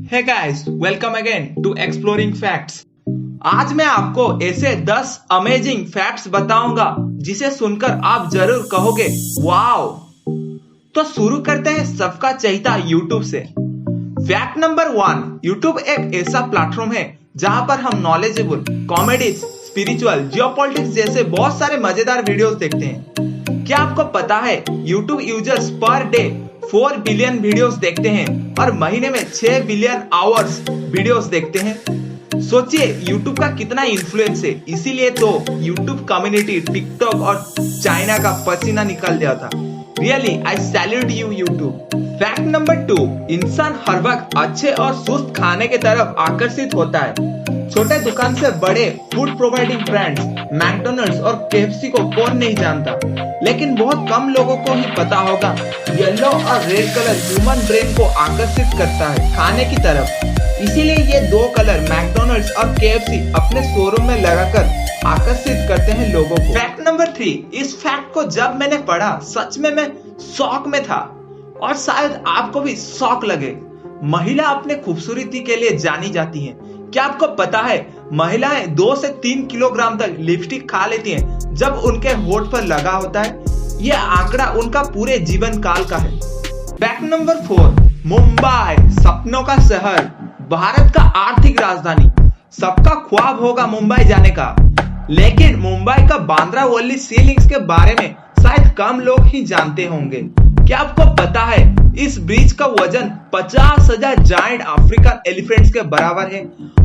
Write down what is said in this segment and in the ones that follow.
Hey guys, welcome again to exploring facts. आज मैं आपको ऐसे 10 अमेजिंग फैक्ट्स बताऊंगा जिसे सुनकर आप जरूर कहोगे वाओ। तो शुरू करते हैं सबका चहेता यूट्यूब से। फैक्ट नंबर 1, यूट्यूब एक ऐसा प्लेटफॉर्म है जहां पर हम नॉलेजेबल, कॉमेडीज, स्पिरिचुअल, जियोपॉलिटिक्स जैसे बहुत सारे मजेदार वीडियोस देखते हैं। क्या आपको पता है YouTube users per day 4 billion videos देखते हैं और महीने में 6 बिलियन आवर्स वीडियोस देखते हैं। सोचिए YouTube का कितना इन्फ्लुएंस है। इसीलिए तो YouTube कम्युनिटी टिकटॉक और चाइना का पसीना निकल जाता। Really I salute you YouTube। Fact number 2, इंसान हर वक्त अच्छे और सुस्त खाने की तरफ आकर्षित होता है। छोटे दुकान से बड़े फूड प्रोवाइडिंग ब्रांड्स मैकडॉनल्ड्स और KFC को कौन नहीं जानता, लेकिन बहुत कम लोगों को ही पता होगा येलो और रेड कलर ह्यूमन ब्रेन को आकर्षित करता है खाने की तरफ। इसीलिए ये 2 कलर मैकडॉनल्ड्स और KFC अपने शोरूम में लगाकर आकर्षित करते हैं लोगों को। फैक्ट नंबर 3, इस फैक्ट को जब मैंने पढ़ा सच में मैं शॉक में था और शायद आपको भी शॉक लगे। महिला अपने खूबसूरती के लिए जानी जाती हैं। क्या आपको पता है महिलाएं 2 से 3 किलोग्राम तक लिपस्टिक खा लेती हैं जब उनके होठ पर लगा होता है। यह आंकड़ा उनका पूरे जीवन काल का है। फैक्ट नंबर 4, मुंबई सपनों का शहर, भारत का आर्थिक राजधानी। सबका ख्वाब होगा मुंबई जाने का, लेकिन मुंबई का बांद्रा वॉली सी लिंक्स के बारे में शायद कम लोग ही जानते होंगे। क्या आपको पता है इस ब्रिज का वजन 50,000 जायंट अफ्रीकन एलिफेंट्स के बराबर है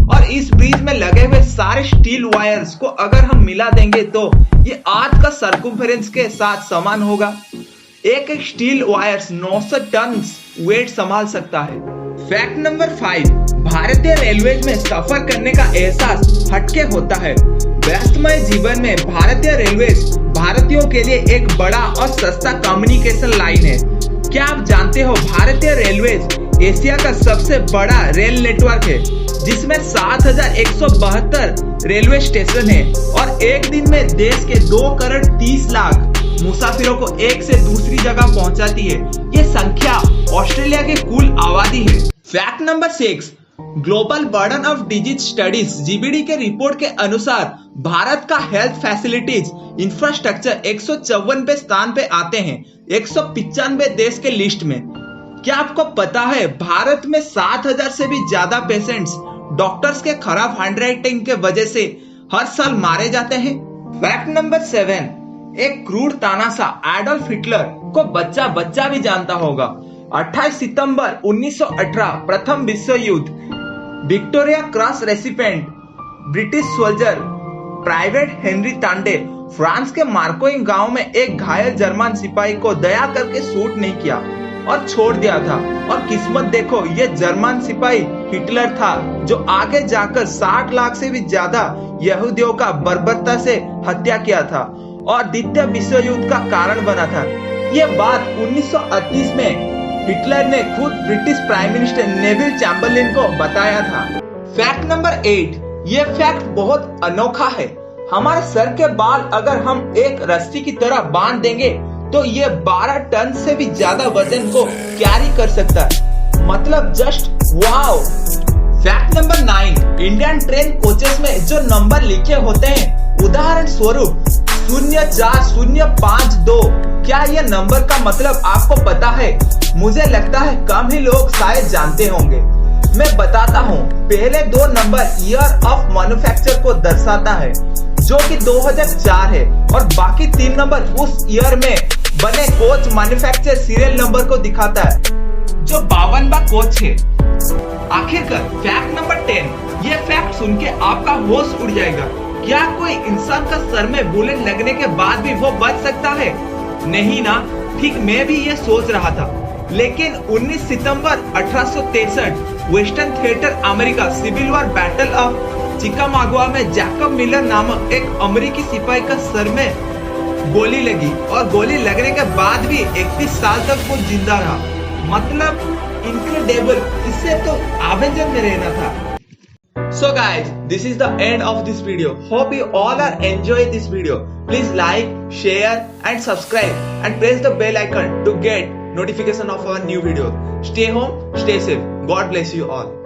और इस ब्रिज में लगे हुए सारे स्टील वायर्स को अगर हम मिला देंगे तो ये अर्थ का सर्कम्फरेंस के साथ समान होगा। एक स्टील वायर्स 900 टन वेट संभाल सकता है। फैक्ट नंबर 5, भारतीय रेलवे में सफर करने का एहसास हटके होता है। व्यस्तमय जीवन में भारतीय रेलवे भारतीयों के लिए एक बड़ा और सस्ता कम्युनिकेशन लाइन है। क्या आप जानते हो भारतीय रेलवे एशिया का सबसे बड़ा रेल नेटवर्क है, जिसमें 7,172 रेलवे स्टेशन है और एक दिन में देश के 2 करोड़ 30 लाख मुसाफिरों को एक से दूसरी जगह पहुंचाती है। ये संख्या ऑस्ट्रेलिया की कुल आबादी है। Fact number 6, global burden of disease studies GBD के रिपोर्ट के अनुसार भारत का हेल्थ फैसिलिटीज इंफ्रास्ट्रक्चर 154वें स्थान पे आते हैं 195 देश के लिस्ट में। क्या आपको पता है भारत में 7,000 से भी ज्यादा पेशेंट्स डॉक्टर्स के खराब हैंडराइटिंग के वजह से हर साल मारे जाते हैं। फैक्ट नंबर 7, एक क्रूर तानाशाह एडोल्फ हिटलर को बच्चा बच्चा भी जानता होगा। 28 सितंबर 1918 प्रथम विश्व युद्ध, Victoria cross recipient British soldier private Henry Tande France के मार्कोइंग गांव में एक घायल जर्मन सिपाही को दया करके शूट नहीं किया और छोड़ दिया था। और किस्मत देखो, ये जर्मन सिपाही हिटलर था जो आगे जाकर 60 लाख से भी ज्यादा यहूदियों का बर्बरता से हत्या किया था और द्वितीय विश्व युद्ध का कारण बना था। ये बात 1938 में हिटलर ने खुद British prime minister Neville Chamberlain को बताया था। फैक्ट नंबर 8, ये फैक्ट बहुत अनोखा है। हमारे सर के बाल अगर हम एक रस्सी की तरह बांध देंगे तो ये 12 टन से भी ज्यादा वजन को कैरी कर सकता है। मतलब just wow. Fact number 9, Indian train coaches में जो नंबर लिखे होते हैं, उदाहरण स्वरूप 04052, क्या यह नंबर का मतलब आपको पता है? मुझे लगता है कम ही लोग शायद जानते होंगे। मैं बताता हूँ। पहले 2 नंबर ईयर ऑफ मैन्युफैक्चर को दर्शाता है जो कि 2004 है और बाकी 3 नंबर उस ईयर में बने कोच मैन्युफैक्चर सीरियल नंबर को दिखाता है जो 52वां कोच है। आखिरकार फैक्ट नंबर 10, ये फैक्ट सुन के आपका होश उड़ जाएगा। क्या कोई इंसान का सर में बुलेट लगने के बाद भी वो बच सकता है? नहीं ना। ठीक मैं भी ये सोच रहा था, लेकिन 19 सितंबर 1863 western theatre America civil war battle of Chickamauga में जैकब मिलर नामक एक अमेरिकी सिपाही का सर में गोली लगी और गोली लगने के बाद भी 31 साल तक वो जिंदा रहा। मतलब इनक्रेडिबल। इससे तो एवेंजर में रहना था। So guys, this is the end of this video. Hope you all are enjoying this video. Please like, share and subscribe and press the bell icon to get notification of our new videos. Stay home, stay safe. God bless you all.